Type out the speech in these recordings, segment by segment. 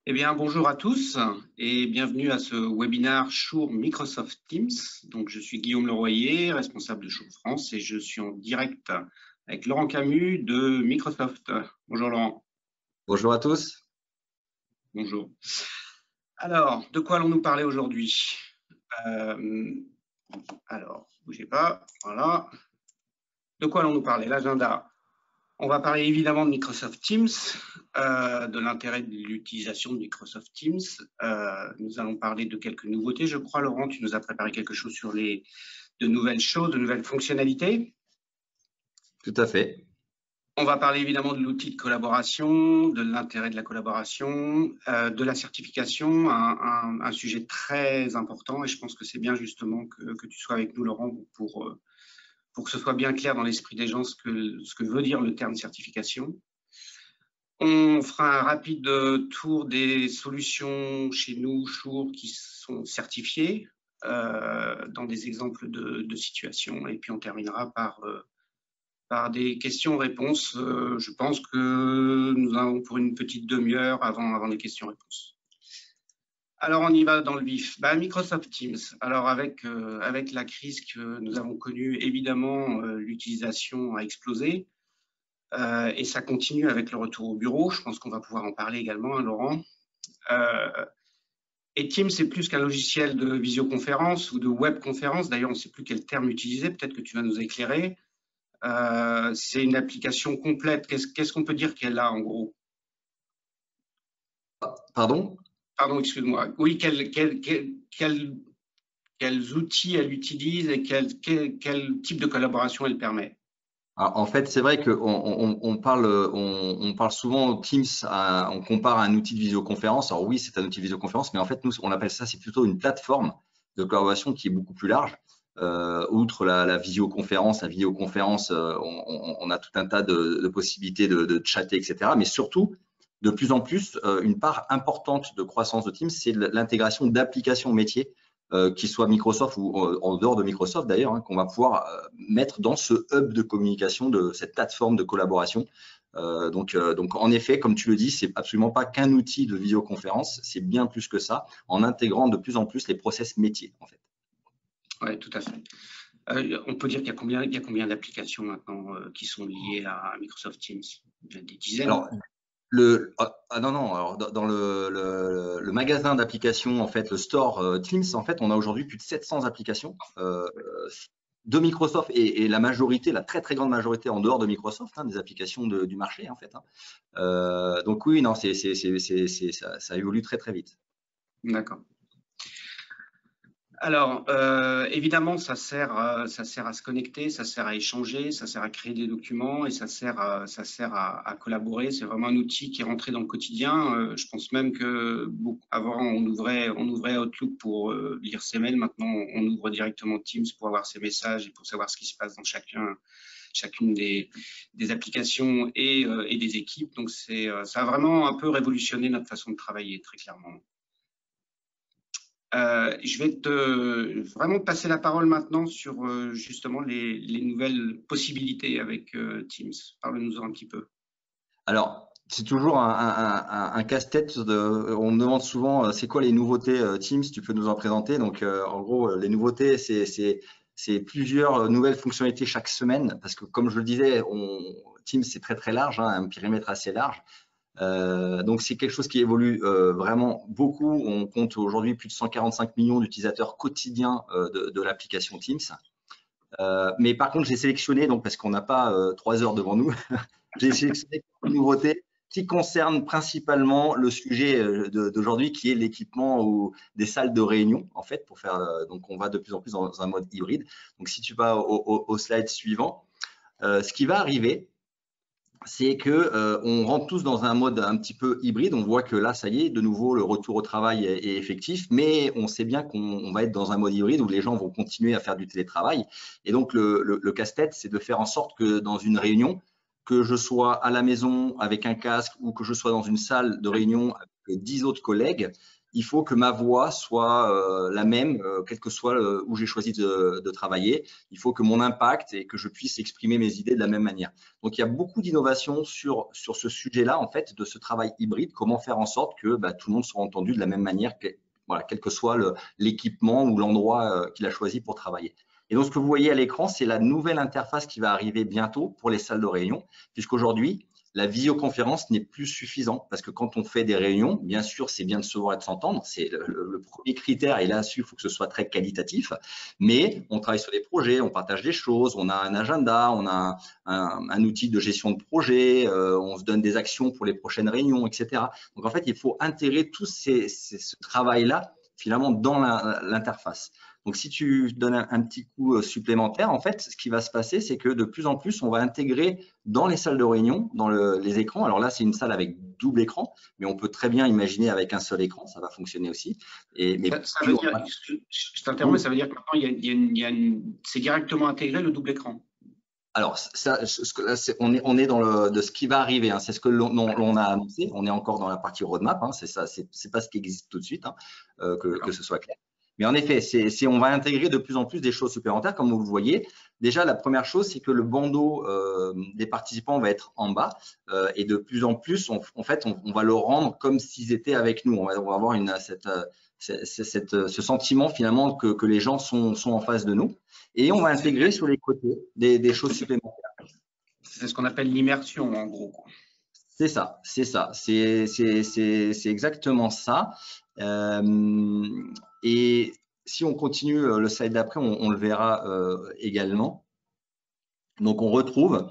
Eh bien, bonjour à tous et bienvenue à ce webinaire Shure Microsoft Teams. Donc, je suis Guillaume Leroyer, responsable de Shure France et je suis en direct avec Laurent Camus de Microsoft. Bonjour Laurent. Bonjour à tous. Bonjour. Alors, de quoi allons-nous parler aujourd'hui? Alors, bougez pas, voilà. De quoi allons-nous parler? L'agenda. On va parler évidemment de Microsoft Teams, de l'intérêt de l'utilisation de Microsoft Teams. Nous allons parler de quelques nouveautés. Je crois, Laurent, tu nous as préparé quelque chose sur de nouvelles choses, de nouvelles fonctionnalités. Tout à fait. On va parler évidemment de l'outil de collaboration, de l'intérêt de la collaboration, de la certification, un sujet très important. Et je pense que c'est bien justement que tu sois avec nous, Laurent, pour que ce soit bien clair dans l'esprit des gens ce que veut dire le terme certification. On fera un rapide tour des solutions chez nous, Shure, qui sont certifiées dans des exemples de situations. Et puis, on terminera par des questions-réponses. Je pense que nous avons pour une petite demi-heure avant les questions-réponses. Alors, on y va dans le vif. Microsoft Teams. Alors, avec la crise que nous avons connue, évidemment, l'utilisation a explosé. Et ça continue avec le retour au bureau. Je pense qu'on va pouvoir en parler également, hein, Laurent. Et Teams, c'est plus qu'un logiciel de visioconférence ou de webconférence. D'ailleurs, on ne sait plus quel terme utiliser. Peut-être que tu vas nous éclairer. C'est une application complète. Qu'est-ce qu'on peut dire qu'elle a, en gros? Pardon? Pardon, excuse-moi. Oui, quels outils elle utilise et quel type de collaboration elle permet? Alors, en fait, c'est vrai qu'on parle souvent Teams, on compare à un outil de visioconférence. Alors oui, c'est un outil de visioconférence, mais en fait, nous, on appelle ça, c'est plutôt une plateforme de collaboration qui est beaucoup plus large. Outre la visioconférence, on a tout un tas de possibilités de chatter, etc. Mais surtout, de plus en plus, une part importante de croissance de Teams, c'est l'intégration d'applications métiers, qui soient Microsoft ou en dehors de Microsoft d'ailleurs, hein, qu'on va pouvoir mettre dans ce hub de communication, de cette plateforme de collaboration. Donc, en effet, comme tu le dis, c'est absolument pas qu'un outil de visioconférence, c'est bien plus que ça, en intégrant de plus en plus les process métiers, en fait. Oui, tout à fait. On peut dire qu'il y a combien d'applications maintenant qui sont liées à Microsoft Teams? Des dizaines? Alors, alors, dans le magasin d'applications, en fait, le store Teams, en fait, on a aujourd'hui plus de 700 applications de Microsoft et la majorité, la très très grande majorité en dehors de Microsoft, hein, des applications du marché, en fait. Hein. Donc oui, non, ça évolue très très vite. D'accord. Alors, évidemment, ça sert à se connecter, ça sert à échanger, ça sert à créer des documents et ça sert à collaborer. C'est vraiment un outil qui est rentré dans le quotidien. Je pense même que avant, on ouvrait Outlook pour lire ses mails. Maintenant, on ouvre directement Teams pour avoir ses messages et pour savoir ce qui se passe dans chacune des applications et des équipes. Donc, ça a vraiment un peu révolutionné notre façon de travailler, très clairement. Je vais vraiment passer la parole maintenant sur justement les nouvelles possibilités avec Teams. Parle-nous-en un petit peu. Alors, c'est toujours un casse-tête. On me demande souvent, c'est quoi les nouveautés Teams? Tu peux nous en présenter? Donc, en gros, les nouveautés, c'est plusieurs nouvelles fonctionnalités chaque semaine, parce que comme je le disais, Teams, c'est très très large, hein, un périmètre assez large. Donc, c'est quelque chose qui évolue vraiment beaucoup. On compte aujourd'hui plus de 145 millions d'utilisateurs quotidiens de l'application Teams. Mais par contre, j'ai sélectionné, donc, parce qu'on n'a pas 3 heures devant nous, j'ai sélectionné une nouveauté qui concerne principalement le sujet d'aujourd'hui, qui est l'équipement ou des salles de réunion, en fait, pour faire. Donc, on va de plus en plus dans un mode hybride. Donc, si tu vas au slide suivant, ce qui va arriver, c'est que on rentre tous dans un mode un petit peu hybride. On voit que là, ça y est, de nouveau, le retour au travail est effectif, mais on sait bien qu'on va être dans un mode hybride où les gens vont continuer à faire du télétravail. Et donc, le casse-tête, c'est de faire en sorte que dans une réunion, que je sois à la maison avec un casque ou que je sois dans une salle de réunion avec 10 autres collègues, il faut que ma voix soit la même, quel que soit où j'ai choisi de travailler. Il faut que mon impact et que je puisse exprimer mes idées de la même manière. Donc, il y a beaucoup d'innovations sur ce sujet-là, en fait, de ce travail hybride. Comment faire en sorte que tout le monde soit entendu de la même manière, voilà, quel que soit l'équipement ou l'endroit qu'il a choisi pour travailler. Et donc, ce que vous voyez à l'écran, c'est la nouvelle interface qui va arriver bientôt pour les salles de réunion, puisqu'aujourd'hui, la visioconférence n'est plus suffisante parce que quand on fait des réunions, bien sûr, c'est bien de se voir et de s'entendre. C'est le premier critère et là-dessus, il faut que ce soit très qualitatif. Mais on travaille sur des projets, on partage des choses, on a un agenda, on a un outil de gestion de projet, on se donne des actions pour les prochaines réunions, etc. Donc, en fait, il faut intégrer tout ce travail-là finalement dans l'interface. Donc, si tu donnes un petit coup supplémentaire, en fait, ce qui va se passer, c'est que de plus en plus, on va intégrer dans les salles de réunion, dans les écrans. Alors là, c'est une salle avec double écran, mais on peut très bien imaginer avec un seul écran, ça va fonctionner aussi. Ça veut dire, je t'interromps, ça veut dire que maintenant, c'est directement intégré le double écran. Alors, ça, on est dans de ce qui va arriver. Hein. C'est ce que l'on a annoncé. On est encore dans la partie roadmap. Hein. C'est ça. C'est pas ce qui existe tout de suite, hein, que ce soit clair. Mais en effet, on va intégrer de plus en plus des choses supplémentaires, comme vous le voyez. Déjà, la première chose, c'est que le bandeau des participants va être en bas et de plus en plus, en fait, on va le rendre comme s'ils étaient avec nous. On va avoir ce sentiment finalement que les gens sont en face de nous. Et on va intégrer sur les côtés des choses supplémentaires. C'est ce qu'on appelle l'immersion, en gros. C'est ça, c'est ça. C'est exactement ça. Et si on continue le slide d'après, on le verra également. Donc, on retrouve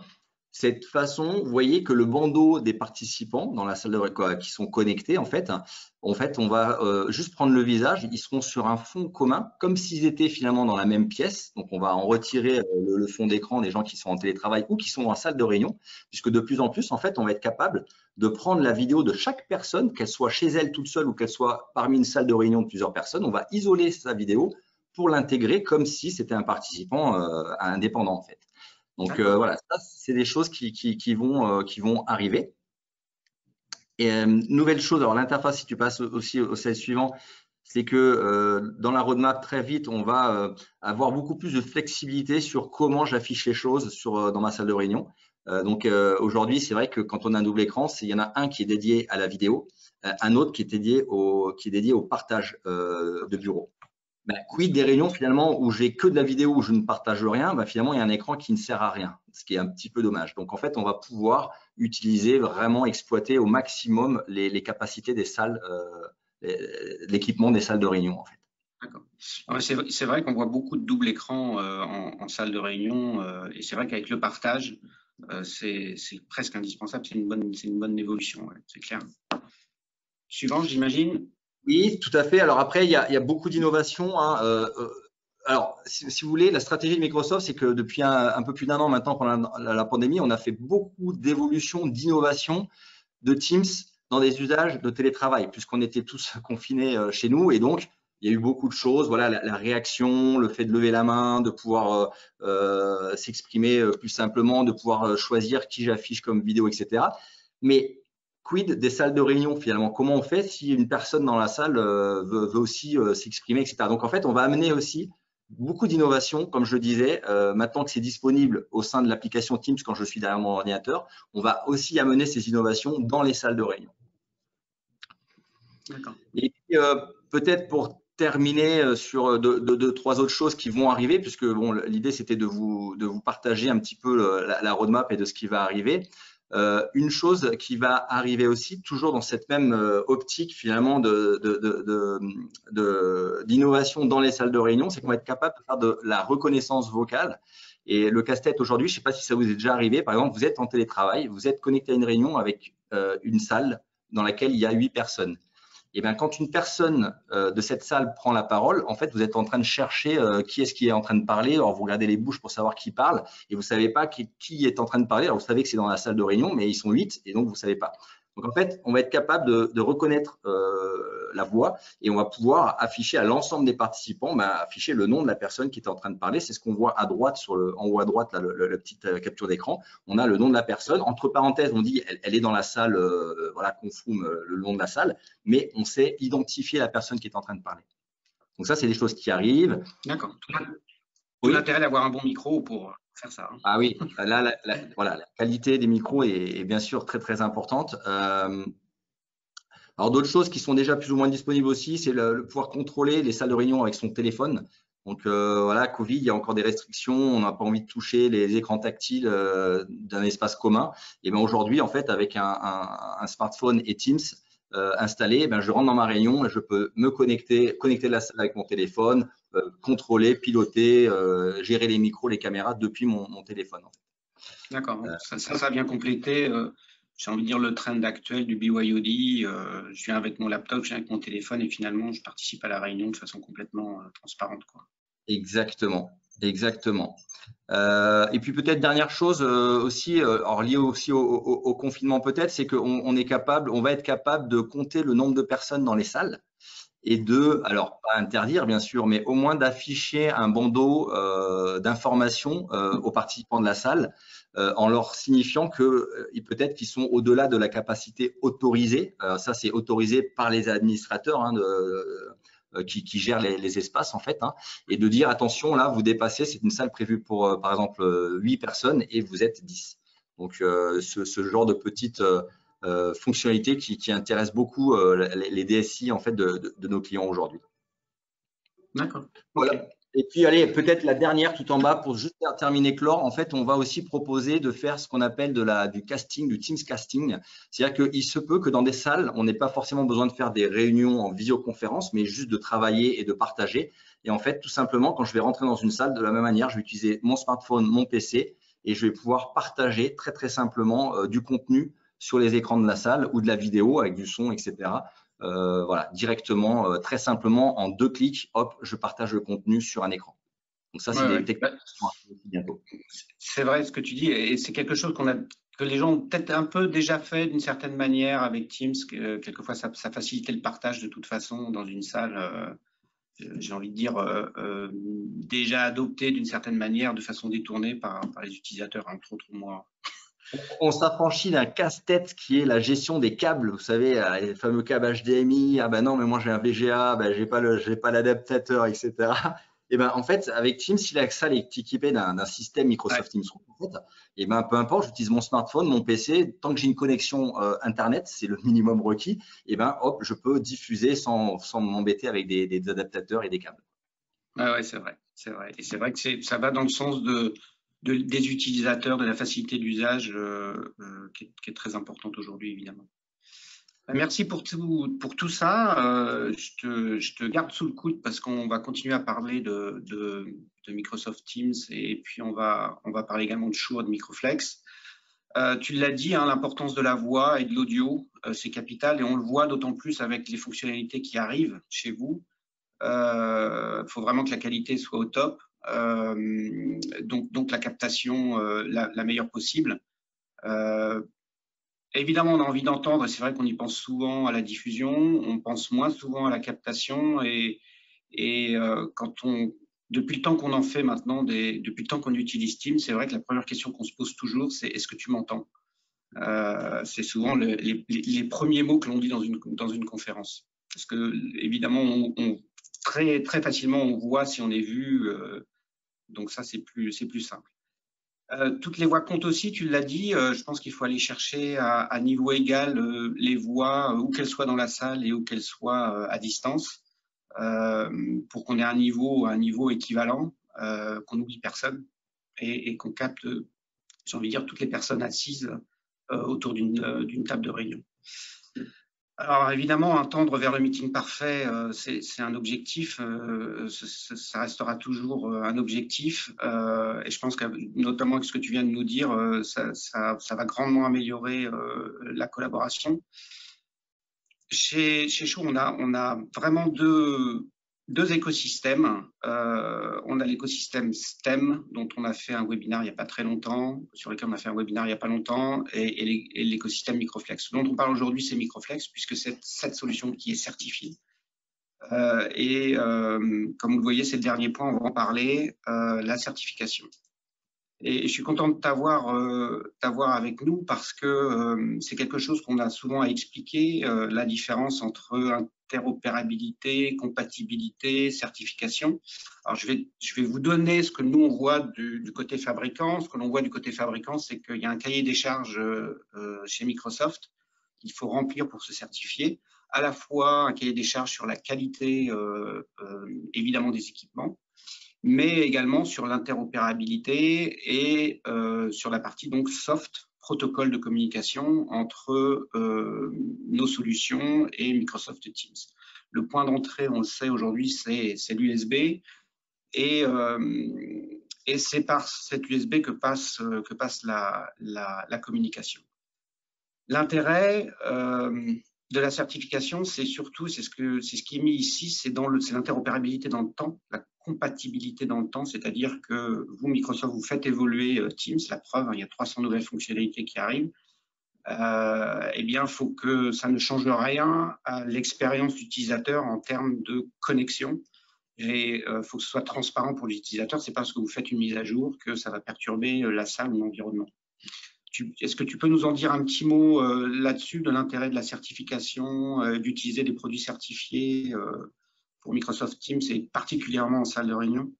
cette façon, vous voyez que le bandeau des participants dans la salle de réunion qui sont connectés, en fait, on va juste prendre le visage, ils seront sur un fond commun, comme s'ils étaient finalement dans la même pièce. Donc, on va en retirer le fond d'écran des gens qui sont en télétravail ou qui sont dans la salle de réunion, puisque de plus en plus, en fait, on va être capable de prendre la vidéo de chaque personne, qu'elle soit chez elle toute seule ou qu'elle soit parmi une salle de réunion de plusieurs personnes. On va isoler sa vidéo pour l'intégrer comme si c'était un participant indépendant, en fait. Donc voilà, ça, c'est des choses qui vont arriver. Et nouvelle chose, alors l'interface, si tu passes aussi au slide suivant, c'est que dans la roadmap, très vite, on va avoir beaucoup plus de flexibilité sur comment j'affiche les choses dans ma salle de réunion. Donc aujourd'hui, c'est vrai que quand on a un double écran, il y en a un qui est dédié à la vidéo, un autre qui est dédié au partage de bureau. Quid des réunions finalement où j'ai que de la vidéo, où je ne partage rien, finalement il y a un écran qui ne sert à rien, ce qui est un petit peu dommage. Donc en fait, on va pouvoir utiliser, vraiment exploiter au maximum les capacités des salles, l'équipement des salles de réunion en fait. D'accord. C'est vrai qu'on voit beaucoup de double écran en salle de réunion et c'est vrai qu'avec le partage, c'est presque indispensable, c'est une bonne évolution, ouais, c'est clair. Suivant, j'imagine. Oui, tout à fait. Alors après, il y a beaucoup d'innovations. Hein. Alors, si vous voulez, la stratégie de Microsoft, c'est que depuis un peu plus d'un an maintenant, pendant la pandémie, on a fait beaucoup d'évolutions, d'innovations de Teams dans des usages de télétravail, puisqu'on était tous confinés chez nous. Et donc, il y a eu beaucoup de choses. Voilà, la réaction, le fait de lever la main, de pouvoir s'exprimer plus simplement, de pouvoir choisir qui j'affiche comme vidéo, etc. Mais quid des salles de réunion finalement? Comment on fait si une personne dans la salle veut aussi s'exprimer, etc. Donc en fait, on va amener aussi beaucoup d'innovations, comme je le disais. Maintenant que c'est disponible au sein de l'application Teams quand je suis derrière mon ordinateur, on va aussi amener ces innovations dans les salles de réunion. D'accord. Et puis peut-être pour terminer sur deux, trois autres choses qui vont arriver, puisque bon, l'idée c'était de vous partager un petit peu la roadmap et de ce qui va arriver. Une chose qui va arriver aussi, toujours dans cette même optique finalement d'innovation dans les salles de réunion, c'est qu'on va être capable de faire de la reconnaissance vocale. Et le casse-tête aujourd'hui, je ne sais pas si ça vous est déjà arrivé, par exemple, vous êtes en télétravail, vous êtes connecté à une réunion avec une salle dans laquelle il y a 8 personnes. Et bien, quand une personne de cette salle prend la parole, en fait, vous êtes en train de chercher qui est-ce qui est en train de parler. Alors, vous regardez les bouches pour savoir qui parle et vous ne savez pas qui est en train de parler. Alors, vous savez que c'est dans la salle de réunion, mais ils sont 8 et donc vous ne savez pas. Donc, en fait, on va être capable de reconnaître la voix et on va pouvoir afficher à l'ensemble des participants, afficher le nom de la personne qui est en train de parler. C'est ce qu'on voit à droite, en haut à droite, là, la petite capture d'écran. On a le nom de la personne. Entre parenthèses, on dit elle est dans la salle, voilà, Confroom, le nom de la salle, mais on sait identifier la personne qui est en train de parler. Donc ça, c'est des choses qui arrivent. D'accord. Tout l'intérêt d'avoir un bon micro pour faire ça. Hein. Ah oui, là, voilà, la qualité des micros est bien sûr très, très importante. Alors, d'autres choses qui sont déjà plus ou moins disponibles aussi, c'est le pouvoir contrôler les salles de réunion avec son téléphone. Donc, voilà, Covid, il y a encore des restrictions. On n'a pas envie de toucher les écrans tactiles d'un espace commun. Et bien aujourd'hui, en fait, avec un smartphone et Teams installé, je rentre dans ma réunion et je peux me connecter la salle avec mon téléphone, contrôler, piloter, gérer les micros, les caméras depuis mon téléphone. En fait. D'accord. Ça vient compléter, j'ai envie de dire, le trend actuel du BYOD. Je viens avec mon laptop, je viens avec mon téléphone et finalement, je participe à la réunion de façon complètement transparente, quoi. Exactement, exactement. Et puis peut-être dernière chose aussi, alors liée aussi au confinement peut-être, c'est qu'on va être capable de compter le nombre de personnes dans les salles et alors pas interdire bien sûr, mais au moins d'afficher un bandeau d'informations aux participants de la salle en leur signifiant que peut-être qu'ils sont au-delà de la capacité autorisée. Ça, c'est autorisé par les administrateurs qui gèrent les espaces en fait, et de dire attention, là, vous dépassez, c'est une salle prévue pour par exemple 8 personnes et vous êtes 10. Donc, ce genre de petite fonctionnalité qui intéresse beaucoup les DSI en fait de nos clients aujourd'hui. D'accord. Voilà. Okay. Et puis, allez, peut-être la dernière tout en bas pour juste terminer, Clore. En fait, on va aussi proposer de faire ce qu'on appelle du casting, du Teams casting. C'est-à-dire qu'il se peut que dans des salles, on n'ait pas forcément besoin de faire des réunions en visioconférence, mais juste de travailler et de partager. Et en fait, tout simplement, quand je vais rentrer dans une salle, de la même manière, je vais utiliser mon smartphone, mon PC, et je vais pouvoir partager très, très simplement du contenu sur les écrans de la salle ou de la vidéo avec du son, etc. Voilà, directement, très simplement, en 2 clics, hop, je partage le contenu sur un écran. Donc ça, c'est des techniques qui sont arrivées bientôt. C'est vrai ce que tu dis, et c'est quelque chose que les gens ont peut-être un peu déjà fait d'une certaine manière avec Teams. Quelquefois, ça facilitait le partage de toute façon dans une salle, j'ai envie de dire, déjà adopté d'une certaine manière, de façon détournée par les utilisateurs, entre autres moi. On s'affranchit d'un casse-tête qui est la gestion des câbles. Vous savez, les fameux câbles HDMI. Ah ben non, mais moi j'ai un VGA, ben j'ai pas l'adaptateur, etc. Et ben en fait, avec Teams, si la salle est équipée d'un système Microsoft Teams, en fait, et ben peu importe, j'utilise mon smartphone, mon PC, tant que j'ai une connexion Internet, c'est le minimum requis. Et ben hop, je peux diffuser sans m'embêter avec des adaptateurs et des câbles. Ouais, c'est vrai, c'est vrai. Et c'est vrai que ça va dans le sens des utilisateurs, de la facilité d'usage qui est très importante aujourd'hui, évidemment. Merci pour tout ça. Je te garde sous le coude parce qu'on va continuer à parler de Microsoft Teams et puis on va parler également de Shure, de Microflex. Tu l'as dit, l'importance de la voix et de l'audio, c'est capital et on le voit d'autant plus avec les fonctionnalités qui arrivent chez vous. Faut vraiment que la qualité soit au top. Donc la captation la meilleure possible. Évidemment, on a envie d'entendre, c'est vrai qu'on y pense souvent à la diffusion, on pense moins souvent à la captation et depuis le temps qu'on en fait maintenant, depuis le temps qu'on utilise Teams, c'est vrai que la première question qu'on se pose toujours, c'est est-ce que tu m'entends? C'est souvent les premiers mots que l'on dit dans une conférence. Parce que évidemment, très, très facilement, on voit si on est vu, donc ça, c'est plus simple. Toutes les voix comptent aussi, tu l'as dit, je pense qu'il faut aller chercher à niveau égal les voix, où qu'elles soient dans la salle et où qu'elles soient à distance, pour qu'on ait un niveau équivalent, qu'on n'oublie personne et qu'on capte, j'ai envie de dire, toutes les personnes assises autour d'une table de réunion. Alors évidemment, tendre vers le meeting parfait, c'est un objectif, ça restera toujours un objectif et je pense que notamment avec ce que tu viens de nous dire, ça va grandement améliorer la collaboration. Chez Shure, on a vraiment deux deux écosystèmes. On a l'écosystème STEM, dont on a fait un webinaire il n'y a pas très longtemps, sur lequel on a fait un webinaire il n'y a pas longtemps, et l'écosystème Microflex. Ce dont on parle aujourd'hui, c'est Microflex, puisque c'est cette solution qui est certifiée. Comme vous le voyez, c'est le dernier point, on va en parler, la certification. Et je suis content de t'avoir avec nous parce que c'est quelque chose qu'on a souvent à expliquer, la différence entre interopérabilité, compatibilité, certification. Alors, je vais vous donner ce que nous, on voit du côté fabricant. Ce que l'on voit du côté fabricant, c'est qu'il y a un cahier des charges chez Microsoft qu'il faut remplir pour se certifier, à la fois un cahier des charges sur la qualité, évidemment, des équipements, mais également sur l'interopérabilité et sur la partie donc soft, protocole de communication entre nos solutions et Microsoft Teams. Le point d'entrée, on le sait aujourd'hui, c'est l'USB et c'est par cet USB que passe la communication. L'intérêt de la certification, c'est surtout, c'est ce qui est mis ici, c'est l'interopérabilité dans le temps, la compatibilité dans le temps, c'est-à-dire que vous, Microsoft, vous faites évoluer Teams, la preuve, il y a 300 nouvelles fonctionnalités qui arrivent, eh bien, il faut que ça ne change rien à l'expérience d'utilisateur en termes de connexion. Et il faut que ce soit transparent pour l'utilisateur. C'est pas parce que vous faites une mise à jour que ça va perturber la salle ou l'environnement. Est-ce que tu peux nous en dire un petit mot là-dessus, de l'intérêt de la certification, d'utiliser des produits certifiés pour Microsoft Teams et particulièrement en salle de réunion?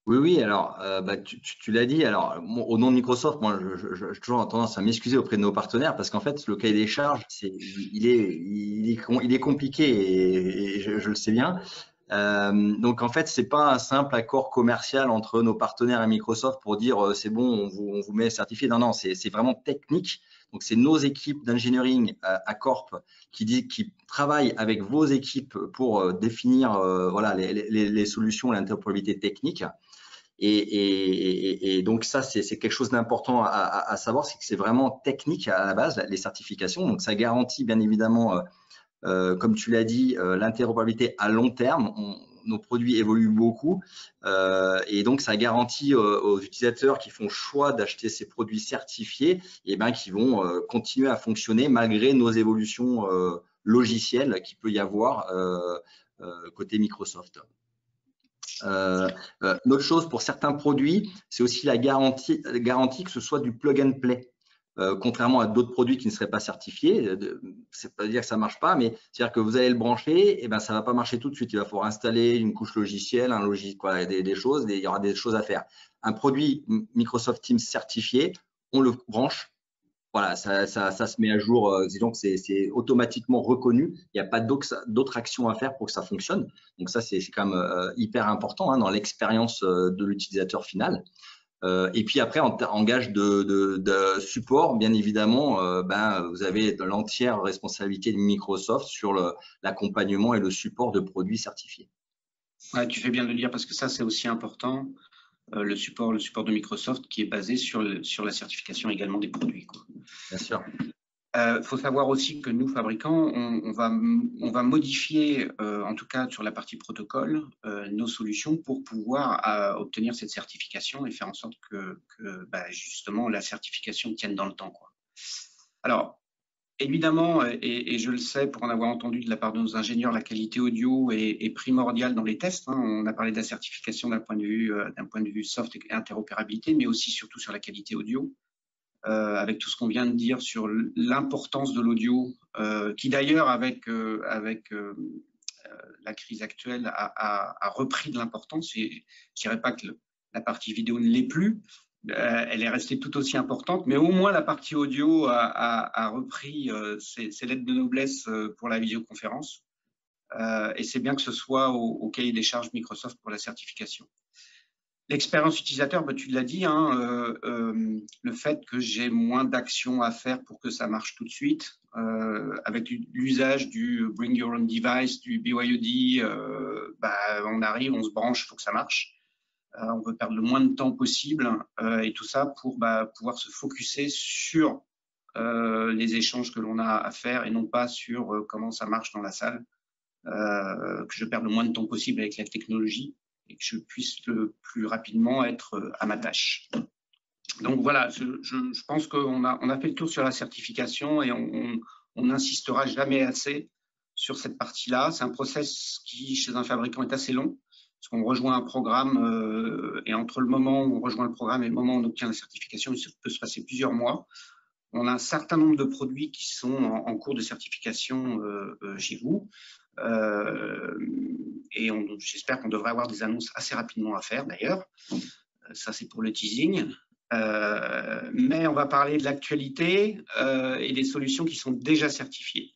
Oui, alors tu l'as dit. Alors au nom de Microsoft, moi, j'ai toujours tendance à m'excuser auprès de nos partenaires parce qu'en fait, le cahier des charges, il est compliqué et je le sais bien. Donc en fait, c'est pas un simple accord commercial entre nos partenaires et Microsoft pour dire c'est bon, on vous met certifié. Non, c'est vraiment technique. Donc c'est nos équipes d'engineering à Corp qui travaillent avec vos équipes pour définir voilà les solutions, l'interopérabilité technique. Et donc ça, c'est quelque chose d'important à savoir, c'est que c'est vraiment technique à la base, les certifications. Donc ça garantit bien évidemment, comme tu l'as dit, l'interopérabilité à long terme. Nos produits évoluent beaucoup et donc ça garantit aux utilisateurs qui font le choix d'acheter ces produits certifiés, et ben qui vont continuer à fonctionner malgré nos évolutions logicielles qu'il peut y avoir côté Microsoft. L'autre chose pour certains produits, c'est aussi la garantie que ce soit du plug and play. Contrairement à d'autres produits qui ne seraient pas certifiés, c'est pas dire que ça marche pas, mais c'est-à-dire que vous allez le brancher, et ben ça va pas marcher tout de suite. Il va falloir installer une couche logicielle, un logiciel, quoi, des choses, il y aura des choses à faire. Un produit Microsoft Teams certifié, on le branche. Voilà, ça se met à jour, disons que c'est automatiquement reconnu. Il n'y a pas d'autres actions à faire pour que ça fonctionne. Donc ça, c'est quand même hyper important dans l'expérience de l'utilisateur final. Et puis après, en gage de support, bien évidemment, vous avez l'entière responsabilité de Microsoft sur l'accompagnement et le support de produits certifiés. Ouais, tu fais bien de le dire parce que ça, c'est aussi important. Le support de Microsoft qui est basé sur la certification également des produits, quoi. Bien sûr. Faut savoir aussi que nous, fabricants, on va modifier, en tout cas sur la partie protocole, nos solutions pour pouvoir obtenir cette certification et faire en sorte que justement la certification tienne dans le temps, quoi. Alors, évidemment, et je le sais pour en avoir entendu de la part de nos ingénieurs, la qualité audio est primordiale dans les tests. On a parlé de la certification d'un point de vue soft et interopérabilité, mais aussi surtout sur la qualité audio, avec tout ce qu'on vient de dire sur l'importance de l'audio, qui d'ailleurs avec la crise actuelle a repris de l'importance. Je dirais pas que la partie vidéo ne l'est plus. Elle est restée tout aussi importante, mais au moins la partie audio a repris ses lettres de noblesse pour la visioconférence. Et c'est bien que ce soit au cahier des charges Microsoft pour la certification. L'expérience utilisateur, tu l'as dit, le fait que j'ai moins d'actions à faire pour que ça marche tout de suite, avec l'usage du Bring Your Own Device, du BYOD, on arrive, on se branche, il faut que ça marche. On veut perdre le moins de temps possible et tout ça pour pouvoir se focuser sur les échanges que l'on a à faire et non pas sur comment ça marche dans la salle. que je perde le moins de temps possible avec la technologie et que je puisse le plus rapidement être à ma tâche. Donc voilà, je pense qu'on a fait le tour sur la certification et on n'insistera jamais assez sur cette partie-là. C'est un process qui, chez un fabricant, est assez long, parce qu'on rejoint un programme et entre le moment où on rejoint le programme et le moment où on obtient la certification, il peut se passer plusieurs mois. On a un certain nombre de produits qui sont en cours de certification chez vous. Et j'espère qu'on devrait avoir des annonces assez rapidement à faire, d'ailleurs. Ça, c'est pour le teasing. Mais on va parler de l'actualité et des solutions qui sont déjà certifiées.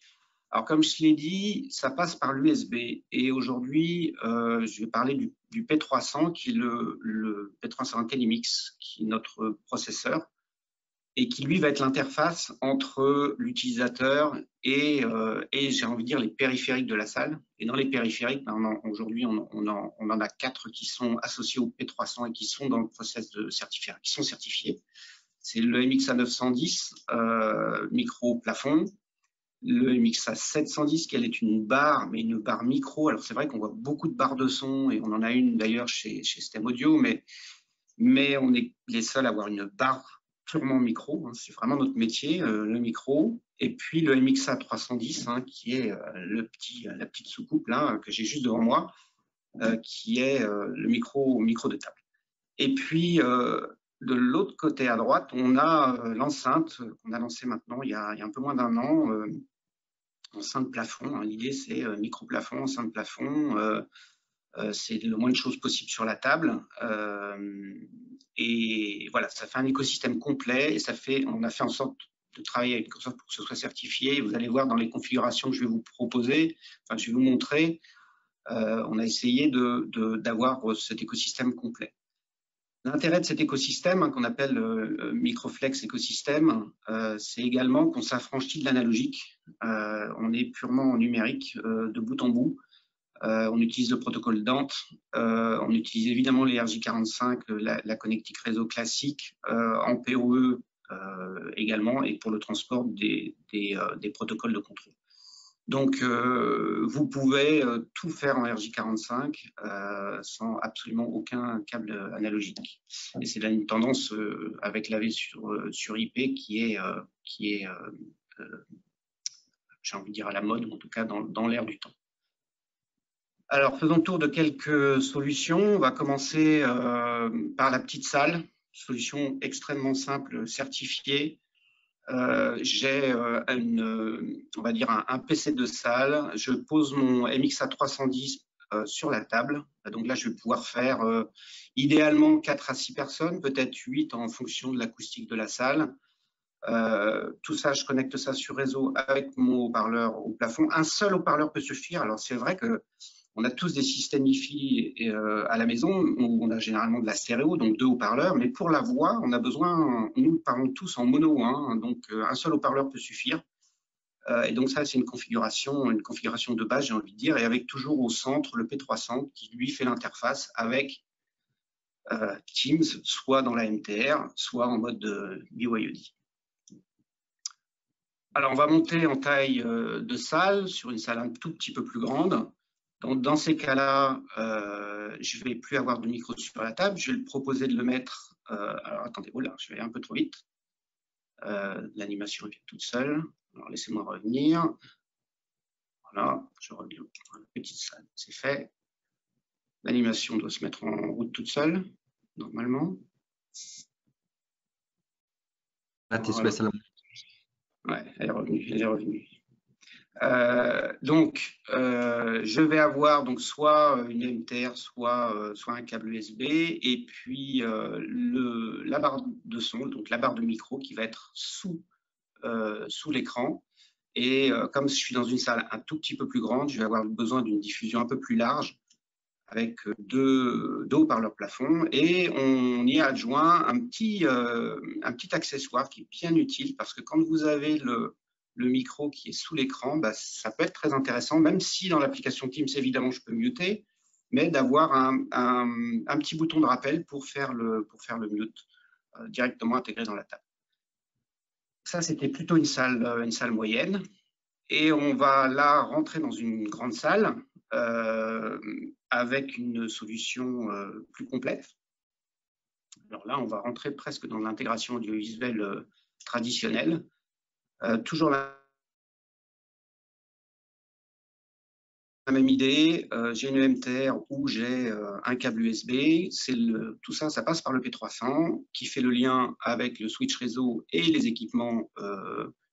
Alors, comme je l'ai dit, ça passe par l'USB. Et aujourd'hui, je vais parler du P300, qui est le P300 IntelliMix, qui est notre processeur, et qui, lui, va être l'interface entre l'utilisateur et j'ai envie de dire, les périphériques de la salle. Et dans les périphériques, aujourd'hui, on en a 4 qui sont associés au P300 et qui sont dans le process de certification, qui sont certifiés. C'est le MXA 910, micro plafond, le MXA 710, qui est une barre, mais une barre micro. Alors, c'est vrai qu'on voit beaucoup de barres de son, et on en a une d'ailleurs chez STEM Audio, mais on est les seuls à avoir une barre purement micro, hein, c'est vraiment notre métier, le micro, et puis le MXA 310, hein, qui est la petite soucoupe là que j'ai juste devant moi, qui est le micro de table. Et puis de l'autre côté à droite, on a l'enceinte qu'on a lancée maintenant il y a un peu moins d'un an, enceinte plafond. Hein, l'idée c'est micro plafond, enceinte plafond. C'est le moins de choses possible sur la table. Et voilà, ça fait un écosystème complet et on a fait en sorte de travailler avec Microsoft pour que ce soit certifié. Et vous allez voir dans les configurations que je vais vous proposer, enfin, je vais vous montrer, on a essayé d'avoir cet écosystème complet. L'intérêt de cet écosystème, hein, qu'on appelle Microflex écosystème, c'est également qu'on s'affranchit de l'analogique. On est purement numérique de bout en bout. On utilise le protocole Dante, on utilise évidemment les RJ45, la connectique réseau classique, en PoE également, et pour le transport des protocoles de contrôle. Donc, vous pouvez tout faire en RJ45 sans absolument aucun câble analogique. Et c'est là une tendance avec l'AV sur IP qui est j'ai envie de dire à la mode, ou en tout cas dans l'air du temps. Alors, faisons le tour de quelques solutions. On va commencer par la petite salle, solution extrêmement simple, certifiée. J'ai on va dire un PC de salle. Je pose mon MXA 310 sur la table. Donc là, je vais pouvoir faire idéalement 4 à 6 personnes, peut-être 8 en fonction de l'acoustique de la salle. Tout ça, je connecte ça sur réseau avec mon haut-parleur au plafond. Un seul haut-parleur peut suffire. Alors, c'est vrai que on a tous des systèmes hi-fi à la maison où on a généralement de la stéréo, donc 2 haut-parleurs, mais pour la voix, on a besoin, nous parlons tous en mono, hein, donc un seul haut-parleur peut suffire. Et donc ça, c'est une configuration de base, j'ai envie de dire, et avec toujours au centre le P300 qui lui fait l'interface avec Teams, soit dans la MTR, soit en mode BYOD. Alors, on va monter en taille de salle sur une salle un tout petit peu plus grande. Donc, dans ces cas-là, je ne vais plus avoir de micro sur la table. Je vais le proposer de le mettre. Alors, attendez, oh là, je vais aller un peu trop vite. L'animation vient toute seule. Alors, laissez-moi revenir. Voilà, je reviens dans la petite salle. C'est fait. L'animation doit se mettre en route toute seule, normalement. Là, tu es sur la salle. Ouais, elle est revenue. Donc, je vais avoir donc soit une MTR, soit un câble USB, et puis la barre de son, donc la barre de micro qui va être sous l'écran. Et comme je suis dans une salle un tout petit peu plus grande, je vais avoir besoin d'une diffusion un peu plus large avec deux haut-parleurs plafond, et on y a adjoint un petit accessoire qui est bien utile parce que quand vous avez le micro qui est sous l'écran, bah, ça peut être très intéressant, même si dans l'application Teams, évidemment, je peux muter, mais d'avoir un petit bouton de rappel pour faire le mute directement intégré dans la table. Ça, c'était plutôt une salle moyenne. Et on va là rentrer dans une grande salle avec une solution plus complète. Alors là, on va rentrer presque dans l'intégration audiovisuelle traditionnelle. Toujours la même idée, j'ai une EMTR ou j'ai un câble USB. Tout ça, ça passe par le P300 qui fait le lien avec le switch réseau et les équipements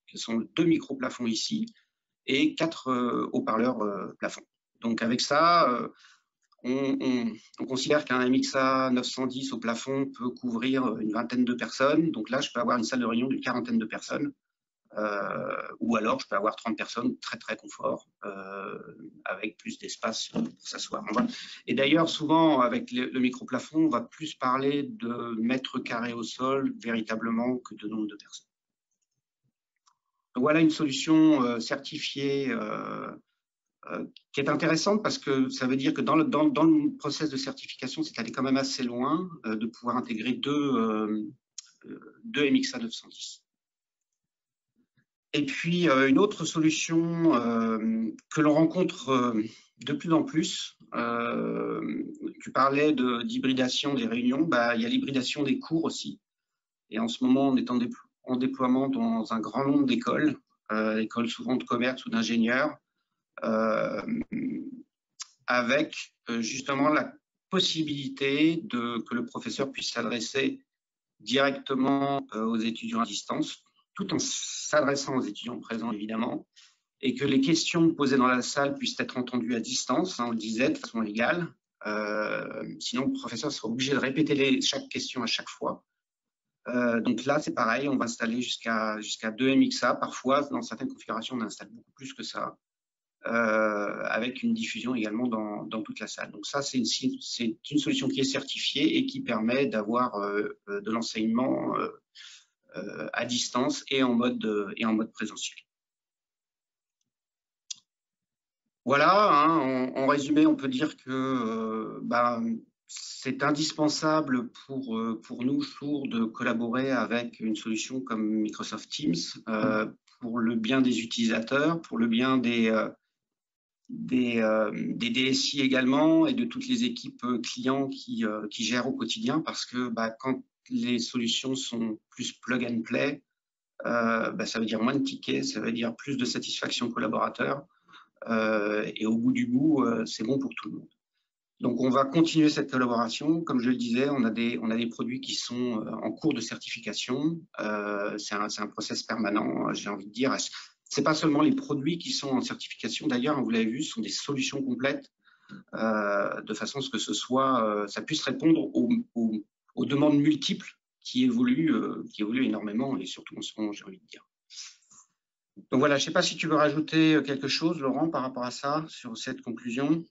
qui sont 2 micro-plafonds ici et 4 haut-parleurs plafond. Donc avec ça, on considère qu'un MXA 910 au plafond peut couvrir une vingtaine de personnes. Donc là, je peux avoir une salle de réunion d'une quarantaine de personnes. Ou alors je peux avoir 30 personnes très très confort avec plus d'espace pour s'asseoir. Et d'ailleurs souvent avec le micro-plafond on va plus parler de mètres carrés au sol véritablement que de nombre de personnes. Donc, voilà une solution certifiée qui est intéressante parce que ça veut dire que dans le process de certification c'est allé quand même assez loin de pouvoir intégrer deux MXA 910. Et puis, une autre solution que l'on rencontre de plus en plus, tu parlais d'hybridation des réunions, il y a l'hybridation des cours aussi. Et en ce moment, on est en déploiement dans un grand nombre d'écoles, écoles souvent de commerce ou d'ingénieurs, avec justement la possibilité que le professeur puisse s'adresser directement aux étudiants à distance, tout en s'adressant aux étudiants présents évidemment, et que les questions posées dans la salle puissent être entendues à distance, on le disait, de façon égale. Sinon, le professeur sera obligé de répéter chaque question à chaque fois. Donc là, c'est pareil, on va installer jusqu'à 2 MXA. Parfois, dans certaines configurations, on installe beaucoup plus que ça, avec une diffusion également dans toute la salle. Donc ça, c'est une solution qui est certifiée et qui permet d'avoir de l'enseignement à distance et en mode présentiel. Voilà, hein, en résumé, on peut dire que c'est indispensable pour nous, Shure, de collaborer avec une solution comme Microsoft Teams pour le bien des utilisateurs, pour le bien des DSI également et de toutes les équipes clients qui gèrent au quotidien parce que quand les solutions sont plus plug and play, ça veut dire moins de tickets, ça veut dire plus de satisfaction collaborateur et au bout du bout, c'est bon pour tout le monde. Donc on va continuer cette collaboration. Comme je le disais, on a des produits qui sont en cours de certification. C'est un process permanent, j'ai envie de dire. C'est pas seulement les produits qui sont en certification, d'ailleurs, vous l'avez vu, ce sont des solutions complètes de façon à ce que ça puisse répondre aux demandes multiples qui évoluent énormément et surtout en ce moment, j'ai envie de dire. Donc voilà, je ne sais pas si tu veux rajouter quelque chose, Laurent, par rapport à ça, sur cette conclusion.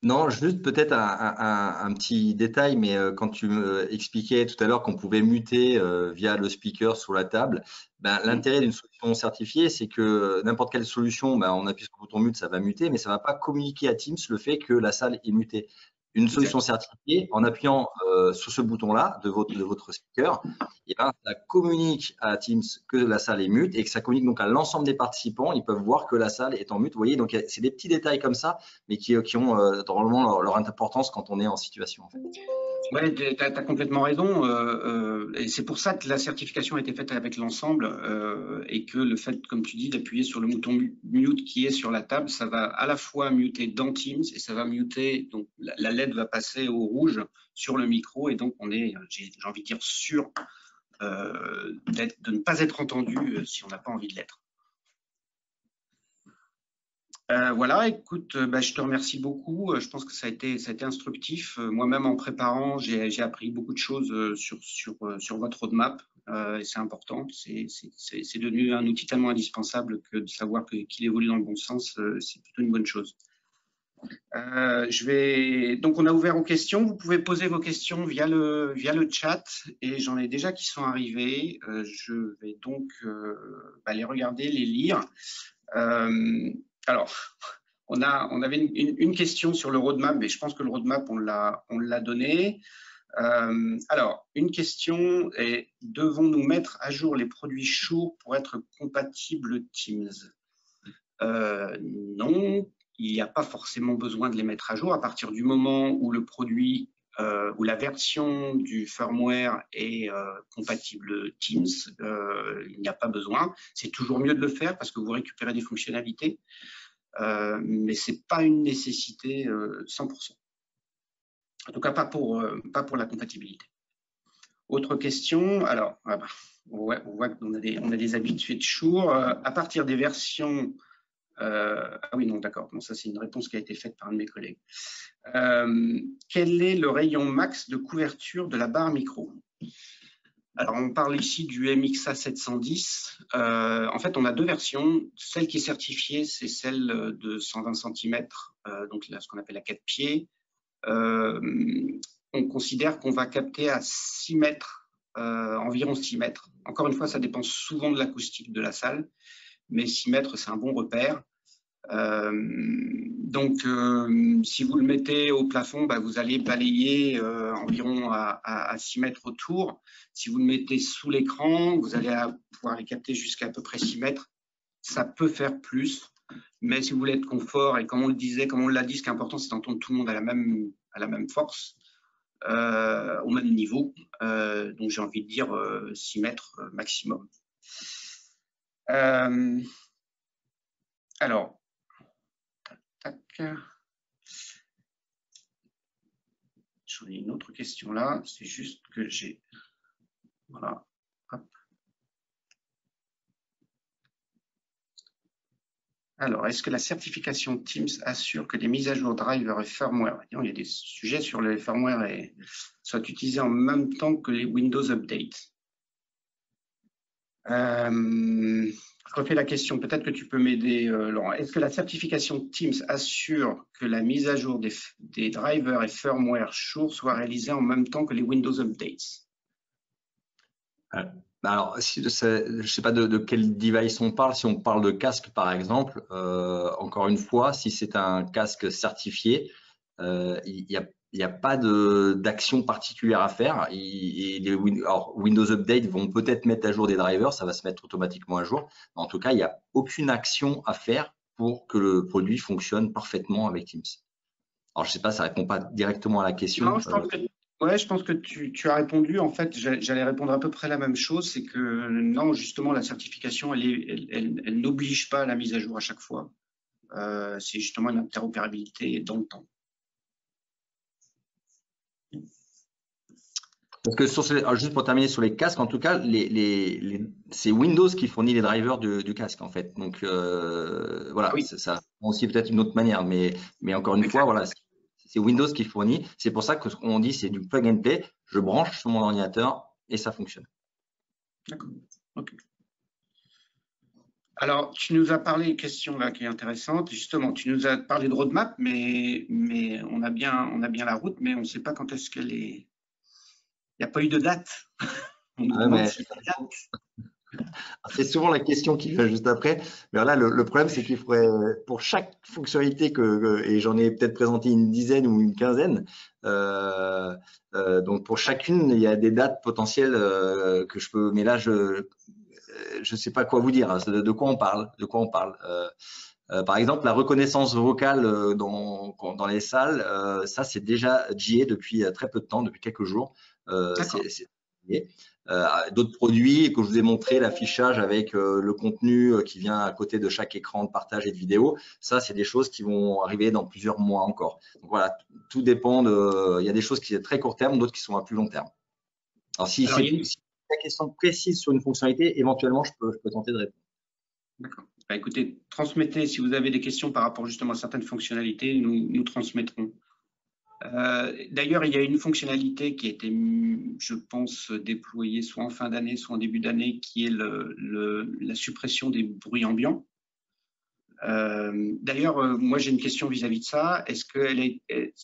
Non, juste peut-être un petit détail, mais quand tu me expliquais tout à l'heure qu'on pouvait muter via le speaker sur la table, l'intérêt d'une solution certifiée, c'est que n'importe quelle solution, on appuie sur le bouton mute, ça va muter, mais ça ne va pas communiquer à Teams le fait que la salle est mutée. Une solution certifiée, en appuyant sur ce bouton-là de votre speaker, ça communique à Teams que la salle est mute et que ça communique donc à l'ensemble des participants. Ils peuvent voir que la salle est en mute. Vous voyez, donc c'est des petits détails comme ça, mais qui ont drôlement leur importance quand on est en situation. En fait. Oui, tu as complètement raison. Et c'est pour ça que la certification a été faite avec l'ensemble et que le fait, comme tu dis, d'appuyer sur le bouton mute qui est sur la table, ça va à la fois muter dans Teams et ça va muter, donc la LED va passer au rouge sur le micro et donc on est, j'ai envie de dire, sûr de ne pas être entendu si on n'a pas envie de l'être. Voilà, écoute, je te remercie beaucoup. Je pense que ça a été instructif. Moi-même, en préparant, j'ai appris beaucoup de choses sur votre roadmap. Et c'est important. C'est devenu un outil tellement indispensable que de savoir qu'il évolue dans le bon sens, c'est plutôt une bonne chose. Donc, on a ouvert aux questions. Vous pouvez poser vos questions via le chat. Et j'en ai déjà qui sont arrivés. Je vais donc les regarder, les lire. Alors, on avait une question sur le roadmap, mais je pense que le roadmap, on l'a donné. Alors, une question est, devons-nous mettre à jour les produits Shure pour être compatibles Teams? Non, il n'y a pas forcément besoin de les mettre à jour à partir du moment où le produit où la version du firmware est compatible Teams, il n'y a pas besoin. C'est toujours mieux de le faire parce que vous récupérez des fonctionnalités, mais ce n'est pas une nécessité 100%. En tout cas, pas pour la compatibilité. Autre question, alors, on voit qu'on a des habitués de Shure. À partir des versions… ah oui, non, d'accord. Non, ça, c'est une réponse qui a été faite par un de mes collègues. Quel est le rayon max de couverture de la barre micro? Alors, on parle ici du MXA 710. En fait, on a deux versions. Celle qui est certifiée, c'est celle de 120 cm, donc là, ce qu'on appelle la 4 pieds. On considère qu'on va capter à 6 mètres, environ 6 mètres. Encore une fois, ça dépend souvent de l'acoustique de la salle, mais 6 mètres, c'est un bon repère. Donc, si vous le mettez au plafond, vous allez balayer environ à 6 mètres autour. Si vous le mettez sous l'écran, vous allez pouvoir les capter jusqu'à peu près 6 mètres. Ça peut faire plus, mais si vous voulez être confort, et comme on le disait, comme on l'a dit, ce qui est important, c'est d'entendre tout le monde à la même force, au même niveau. Donc, j'ai envie de dire 6 mètres maximum. Alors, j'en ai une autre question là, c'est juste que j'ai… Voilà. Hop. Alors, est-ce que la certification Teams assure que les mises à jour driver et firmware, il y a des sujets sur le firmware, soient utilisés en même temps que les Windows Updates? Je refais la question, peut-être que tu peux m'aider, Laurent. Est-ce que la certification Teams assure que la mise à jour des drivers et firmware Shure soit réalisée en même temps que les Windows Updates? Alors, je ne sais pas de quel device on parle. Si on parle de casque, par exemple, encore une fois, si c'est un casque certifié, il n'y a pas d'action particulière à faire. Alors, Windows Update vont peut-être mettre à jour des drivers, ça va se mettre automatiquement à jour. En tout cas, il n'y a aucune action à faire pour que le produit fonctionne parfaitement avec Teams. Alors, je ne sais pas, ça ne répond pas directement à la question. Non, je pense que tu as répondu. En fait, j'allais répondre à peu près la même chose. C'est que non, justement, la certification, elle n'oblige pas à la mise à jour à chaque fois. C'est justement une interopérabilité dans le temps. Parce que juste pour terminer sur les casques, en tout cas, c'est Windows qui fournit les drivers du casque, en fait. Donc, voilà, oui. Ça aussi peut-être une autre manière, mais encore une fois, voilà, c'est Windows qui fournit. C'est pour ça qu'on dit c'est du plug and play. Je branche sur mon ordinateur et ça fonctionne. D'accord. Ok. Alors, tu nous as parlé d'une question là qui est intéressante. Justement, tu nous as parlé de roadmap, mais on a bien la route, mais on ne sait pas quand est-ce qu'elle est. Il n'y a pas eu de date. C'est souvent la question qui vient juste après. Mais là, le problème, c'est qu'il faudrait, pour chaque fonctionnalité, et j'en ai peut-être présenté une dizaine ou une quinzaine, donc pour chacune, il y a des dates potentielles que je peux. Mais là, je ne sais pas quoi vous dire. De quoi on parle. Par exemple, la reconnaissance vocale dans les salles, ça, c'est déjà GA depuis très peu de temps, depuis quelques jours. D'autres produits que je vous ai montré, l'affichage avec le contenu qui vient à côté de chaque écran de partage et de vidéo, ça, c'est des choses qui vont arriver dans plusieurs mois encore. Donc voilà, tout dépend il y a des choses qui sont à très court terme, d'autres qui sont à plus long terme. Alors, si la question précise sur une fonctionnalité, éventuellement, je peux tenter de répondre. D'accord. Écoutez, transmettez si vous avez des questions par rapport justement à certaines fonctionnalités, nous transmettrons. D'ailleurs, il y a une fonctionnalité qui a été, je pense, déployée soit en fin d'année, soit en début d'année, qui est la suppression des bruits ambiants. D'ailleurs, moi j'ai une question vis-à-vis de ça. Est-ce que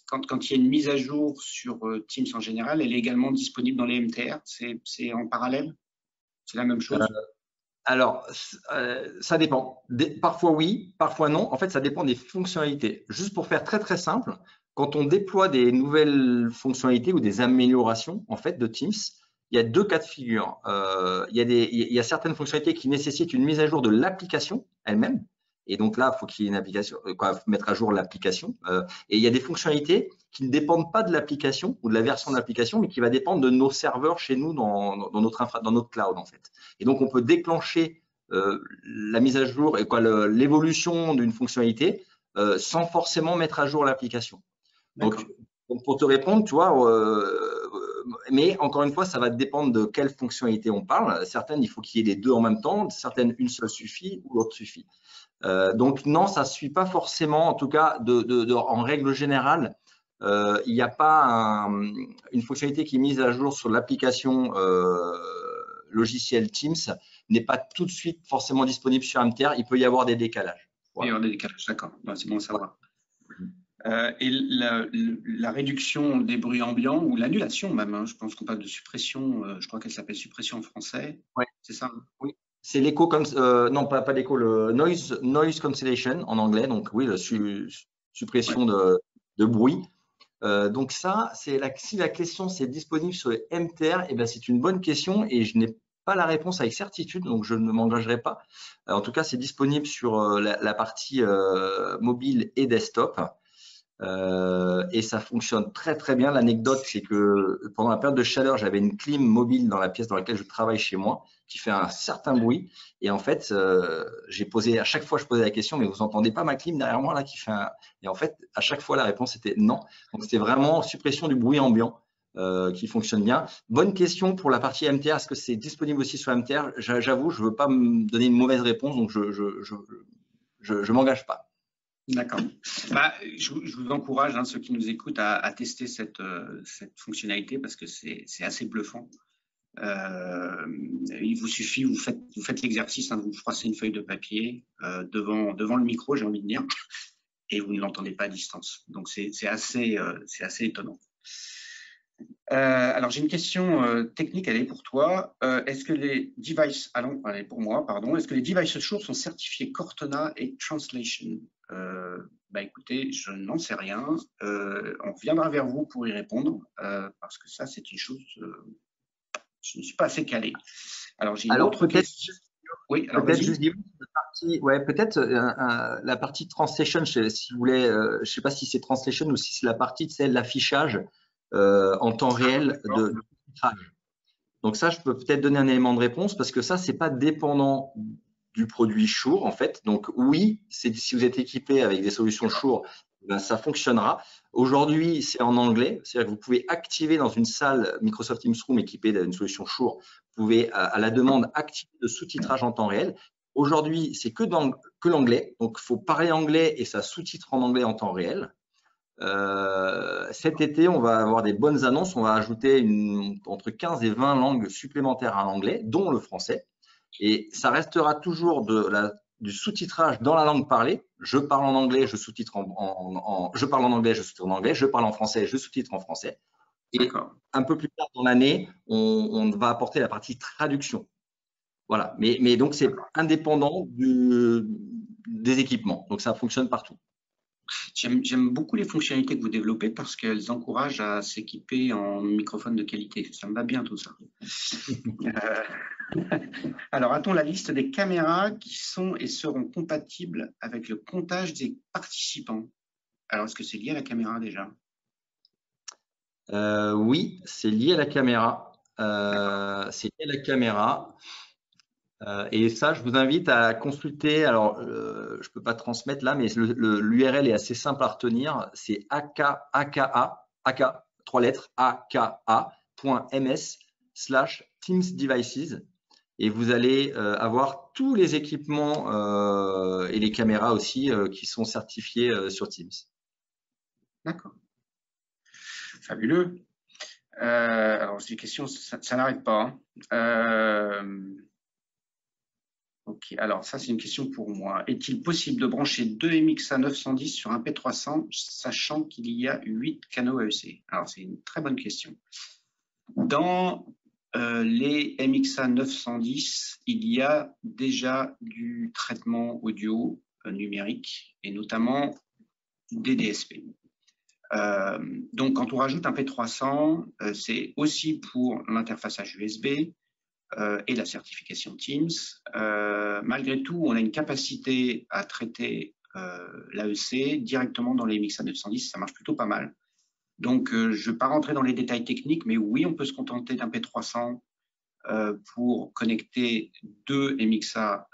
quand il y a une mise à jour sur Teams en général, elle est également disponible dans les MTR? C'est en parallèle? C'est la même chose? Alors, ça dépend. Parfois oui, parfois non. En fait, ça dépend des fonctionnalités. Juste pour faire très très simple, quand on déploie des nouvelles fonctionnalités ou des améliorations en fait de Teams, il y a deux cas de figure. Il y a certaines fonctionnalités qui nécessitent une mise à jour de l'application elle-même. Et donc là, il faut qu'il y ait une application, faut mettre à jour l'application. Et il y a des fonctionnalités qui ne dépendent pas de l'application ou de la version de l'application, mais qui va dépendre de nos serveurs chez nous dans notre cloud, en fait. Et donc, on peut déclencher la mise à jour et l'évolution d'une fonctionnalité sans forcément mettre à jour l'application. Donc, pour te répondre, tu vois, mais encore une fois, ça va dépendre de quelle fonctionnalité on parle. Certaines, il faut qu'il y ait les deux en même temps. Certaines, une seule suffit ou l'autre suffit. Donc, non, ça ne suit pas forcément, en tout cas, en règle générale, il n'y a pas une fonctionnalité qui est mise à jour sur l'application logiciel Teams n'est pas tout de suite forcément disponible sur MTR. Il peut y avoir des décalages. Voilà. Il peut y avoir des décalages, d'accord. C'est bon à savoir. Et la réduction des bruits ambiants ou l'annulation même, hein, je pense qu'on parle de suppression, je crois qu'elle s'appelle suppression en français. Ouais. C'est ça? Oui. C'est l'écho, non pas l'écho, le noise cancellation en anglais. Donc oui, la suppression de bruit. Donc ça, si la question c'est disponible sur les MTR, eh ben, c'est une bonne question et je n'ai pas la réponse avec certitude, donc je ne m'engagerai pas. En tout cas, c'est disponible sur la partie mobile et desktop. Et ça fonctionne très très bien. L'anecdote, c'est que pendant la période de chaleur, j'avais une clim mobile dans la pièce dans laquelle je travaille chez moi qui fait un certain bruit. Et en fait, à chaque fois, je posais la question, mais vous entendez pas ma clim derrière moi là qui fait un… Et en fait, à chaque fois, la réponse était non. Donc, c'était vraiment suppression du bruit ambiant qui fonctionne bien. Bonne question pour la partie MTR. Est-ce que c'est disponible aussi sur MTR? J'avoue, je veux pas me donner une mauvaise réponse, donc je m'engage pas. D'accord. Je vous encourage, hein, ceux qui nous écoutent, à tester cette fonctionnalité parce que c'est assez bluffant. Il vous suffit, vous faites l'exercice, hein, vous froissez une feuille de papier devant le micro, j'ai envie de dire, et vous ne l'entendez pas à distance. Donc c'est assez étonnant. Alors j'ai une question technique, elle est pour toi. Est-ce que les devices, elle est pour moi, pardon. Est-ce que les devices Shure sont certifiés Cortana et Translation? Écoutez, je n'en sais rien. On reviendra vers vous pour y répondre parce que ça c'est une chose. Je ne suis pas assez calé. Alors j'ai une autre question. Oui, alors peut-être juste dire peut-être la partie translation, si vous voulez, je ne sais pas si c'est translation ou si c'est la partie de l'affichage en temps réel de titrage. Donc ça, je peux peut-être donner un élément de réponse parce que ça, c'est pas dépendant du produit Shure en fait. Donc oui, si vous êtes équipé avec des solutions Shure, ben, ça fonctionnera. Aujourd'hui, c'est en anglais, c'est-à-dire que vous pouvez activer dans une salle Microsoft Teams Room équipée d'une solution Shure, vous pouvez à la demande activer le sous-titrage en temps réel. Aujourd'hui, c'est que l'anglais, donc il faut parler anglais et ça sous-titre en anglais en temps réel. Cet été, on va avoir des bonnes annonces. On va ajouter entre 15 et 20 langues supplémentaires à l'anglais, dont le français. Et ça restera toujours du sous-titrage dans la langue parlée. Je parle en anglais, je sous-titre je parle en anglais, je sous-titre en anglais. Je parle en français, je sous-titre en français. Et un peu plus tard dans l'année, on va apporter la partie traduction. Voilà. Mais donc, c'est indépendant des équipements. Donc, ça fonctionne partout. J'aime beaucoup les fonctionnalités que vous développez parce qu'elles encouragent à s'équiper en microphone de qualité. Ça me va bien tout ça. Alors, a-t-on la liste des caméras qui sont et seront compatibles avec le comptage des participants? Alors, est-ce que c'est lié à la caméra déjà? Oui, c'est lié à la caméra. C'est lié à la caméra. Et ça, je vous invite à consulter. Alors, je ne peux pas transmettre là, mais l'URL est assez simple à retenir. C'est aka, 3 lettres, aka.ms/teamsdevices. Et vous allez avoir tous les équipements et les caméras aussi qui sont certifiés sur Teams. D'accord. Fabuleux. Alors, ces questions, ça n'arrête pas. Ok, alors ça, c'est une question pour moi. Est-il possible de brancher deux MXA 910 sur un P300, sachant qu'il y a 8 canaux AEC? Alors, c'est une très bonne question. Dans les MXA 910, il y a déjà du traitement audio numérique et notamment des DSP. Donc, quand on rajoute un P300, c'est aussi pour l'interfaçage USB, et la certification Teams. Malgré tout, on a une capacité à traiter l'AEC directement dans les MXA 910, ça marche plutôt pas mal. Donc, je ne vais pas rentrer dans les détails techniques, mais oui, on peut se contenter d'un P300 pour connecter deux MXA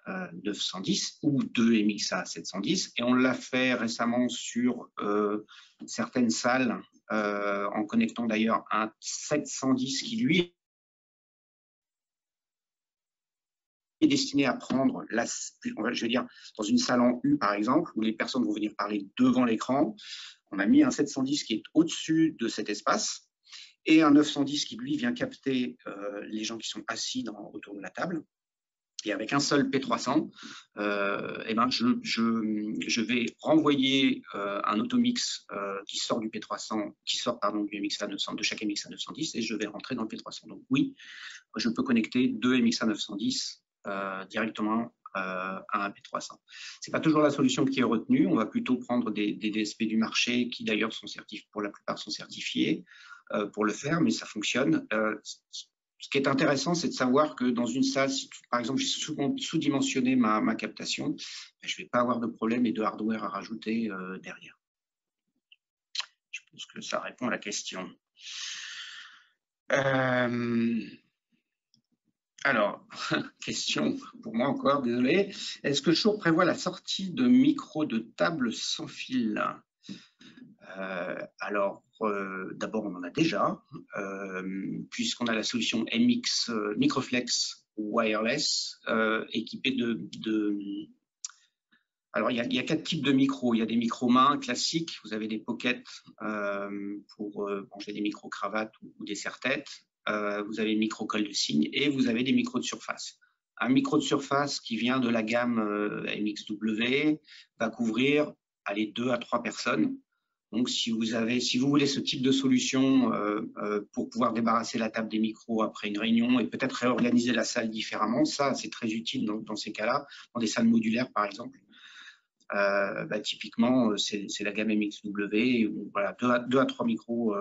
910 ou deux MXA 710. Et on l'a fait récemment sur certaines salles, en connectant d'ailleurs un 710 qui, lui, est destiné à prendre, je veux dire, dans une salle en U, par exemple, où les personnes vont venir parler devant l'écran. On a mis un 710 qui est au-dessus de cet espace et un 910 qui, lui, vient capter les gens qui sont assis autour de la table. Et avec un seul P300, eh ben, je vais renvoyer un automix qui sort du P300, qui sort pardon, du MXA 900, de chaque MXA 910, et je vais rentrer dans le P300. Donc oui, je peux connecter deux MXA 910 directement à un P300. Ce n'est pas toujours la solution qui est retenue. On va plutôt prendre des DSP du marché qui d'ailleurs sont certifiés, pour la plupart sont certifiés pour le faire, mais ça fonctionne. Ce qui est intéressant, c'est de savoir que dans une salle, si par exemple j'ai sous-dimensionné ma captation, je ne vais pas avoir de problème et de hardware à rajouter derrière. Je pense que ça répond à la question. Alors, question pour moi encore, désolé. Est-ce que Shure prévoit la sortie de micro de table sans fil? Alors, d'abord, on en a déjà, puisqu'on a la solution MX Microflex Wireless, équipée Alors, il y a 4 types de micros. Il y a des micros mains classiques, vous avez des pockets pour brancher des micros cravates ou des serre-têtes. Vous avez le micro colle de cygne et vous avez des micros de surface. Un micro de surface qui vient de la gamme MXW va couvrir 2 à 3 personnes. Donc, si vous voulez ce type de solution pour pouvoir débarrasser la table des micros après une réunion et peut-être réorganiser la salle différemment, ça, c'est très utile dans ces cas-là, dans des salles modulaires, par exemple. Typiquement, c'est la gamme MXW, où, voilà, 2 à 3 micros,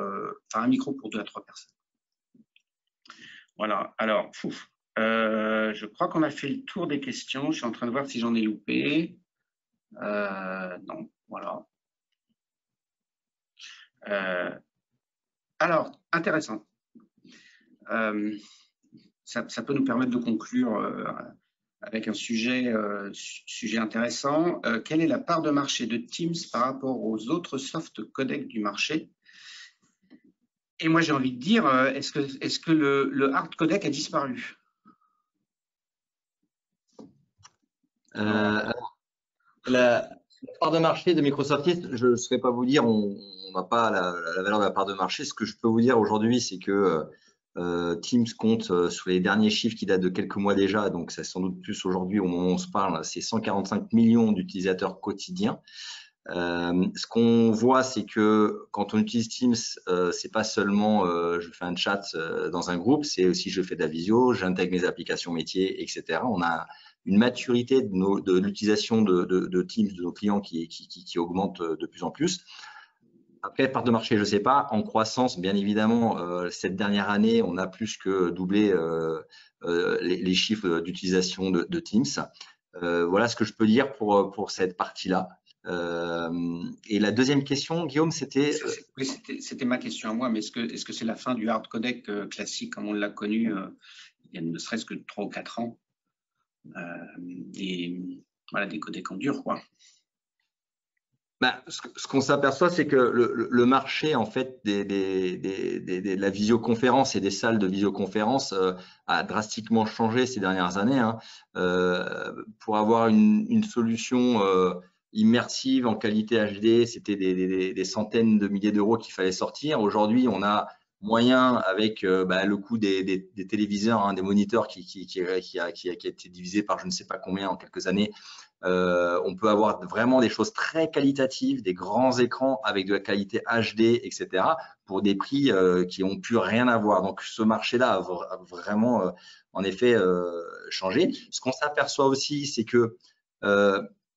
enfin un micro pour 2 à 3 personnes. Voilà, alors, je crois qu'on a fait le tour des questions. Je suis en train de voir si j'en ai loupé. Non, voilà. Alors, intéressant. Ça peut nous permettre de conclure avec un sujet intéressant. Quelle est la part de marché de Teams par rapport aux autres soft codecs du marché? Et moi, j'ai envie de dire, est-ce que le hard codec a disparu? La part de marché de Microsoft Teams, je ne saurais pas vous dire, on n'a pas la valeur de la part de marché. Ce que je peux vous dire aujourd'hui, c'est que Teams compte sur les derniers chiffres qui datent de quelques mois déjà, donc c'est sans doute plus aujourd'hui au moment où on se parle, c'est 145 millions d'utilisateurs quotidiens. Ce qu'on voit, c'est que quand on utilise Teams, c'est pas seulement je fais un chat dans un groupe, c'est aussi je fais de la visio, j'intègre mes applications métiers, etc. On a une maturité de l'utilisation de Teams de nos clients qui augmente de plus en plus. Après, part de marché, je ne sais pas. En croissance, bien évidemment, cette dernière année, on a plus que doublé les chiffres d'utilisation de Teams. Voilà ce que je peux dire pour cette partie-là. Et la deuxième question, Guillaume, c'était… Oui, c'était ma question à moi, mais est-ce que c'est la fin du hard codec classique comme on l'a connu il y a ne serait-ce que 3 ou 4 ans voilà, des codecs en dur, quoi. Ce qu'on s'aperçoit, c'est que le marché en fait de la visioconférence et des salles de visioconférence a drastiquement changé ces dernières années. Hein. Pour avoir une solution immersive en qualité HD, c'était des centaines de milliers d'euros qu'il fallait sortir. Aujourd'hui, on a moyen avec le coût des téléviseurs, hein, des moniteurs qui a été divisé par je ne sais pas combien en quelques années. On peut avoir vraiment des choses très qualitatives, des grands écrans avec de la qualité HD, etc. pour des prix qui n'ont plus rien à voir. Donc, ce marché-là a vraiment, en effet, changé. Ce qu'on s'aperçoit aussi, c'est que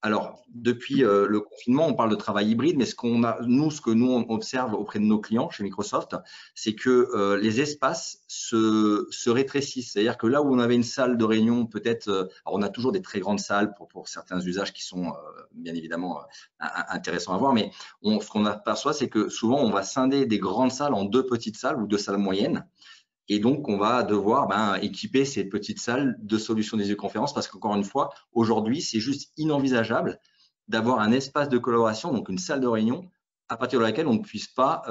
Alors, depuis le confinement, on parle de travail hybride, mais ce que nous on observe auprès de nos clients chez Microsoft, c'est que les espaces se rétrécissent. C'est-à-dire que là où on avait une salle de réunion, peut-être, alors on a toujours des très grandes salles pour certains usages qui sont bien évidemment intéressants à voir, mais ce qu'on aperçoit, c'est que souvent on va scinder des grandes salles en 2 petites salles ou 2 salles moyennes. Et donc, on va devoir équiper ces petites salles de solutions de visioconférence parce qu'encore une fois, aujourd'hui, c'est juste inenvisageable d'avoir un espace de collaboration, donc une salle de réunion, à partir de laquelle on ne puisse pas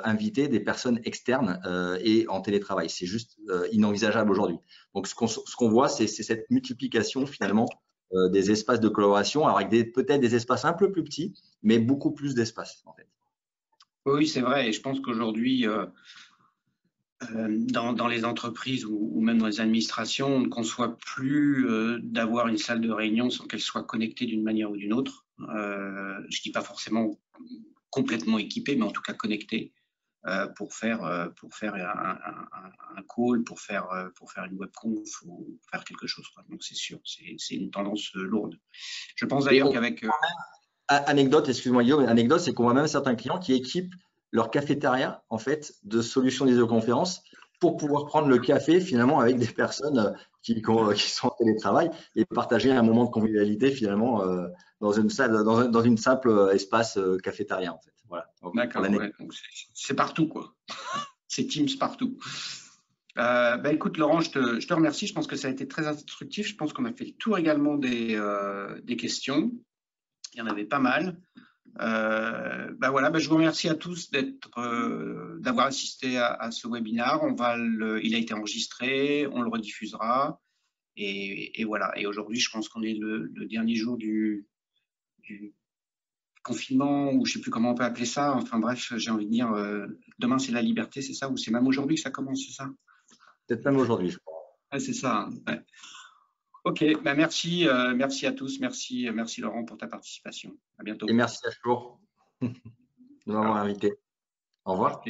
inviter des personnes externes et en télétravail. C'est juste inenvisageable aujourd'hui. Donc, ce qu'on voit, c'est cette multiplication finalement des espaces de collaboration, alors avec peut-être des espaces un peu plus petits, mais beaucoup plus d'espace en fait. Oui, c'est vrai. Et je pense qu'aujourd'hui, dans les entreprises ou même dans les administrations, on ne conçoit plus d'avoir une salle de réunion sans qu'elle soit connectée d'une manière ou d'une autre. Je ne dis pas forcément complètement équipée, mais en tout cas connectée pour faire un call, pour faire une webconf ou faire quelque chose. Donc c'est sûr, c'est une tendance lourde. Je pense d'ailleurs qu'avec… Anecdote, excuse-moi Guillaume, anecdote, c'est qu'on voit même certains clients qui équipent leur cafétéria en fait de solutions de visioconférence pour pouvoir prendre le café finalement avec des personnes qui sont en télétravail et partager un moment de convivialité finalement dans une salle, dans une simple espace cafétéria en fait. Voilà. D'accord, ouais, c'est partout quoi. C'est Teams partout. Écoute Laurent, je te remercie. Je pense que ça a été très instructif. Je pense qu'on a fait le tour également des questions. Il y en avait pas mal. Voilà, je vous remercie à tous d'avoir assisté à ce webinaire. Il a été enregistré, on le rediffusera. Et voilà. Et aujourd'hui, je pense qu'on est le dernier jour du confinement, ou je ne sais plus comment on peut appeler ça. Enfin bref, j'ai envie de dire, demain c'est la liberté, c'est ça? Ou c'est même aujourd'hui que ça commence, c'est ça? Peut-être même aujourd'hui, je crois. Ouais, c'est ça. Ouais. Ok, merci à tous. Merci Laurent pour ta participation. À bientôt. Et merci à Chour de m'avoir invité. Au revoir.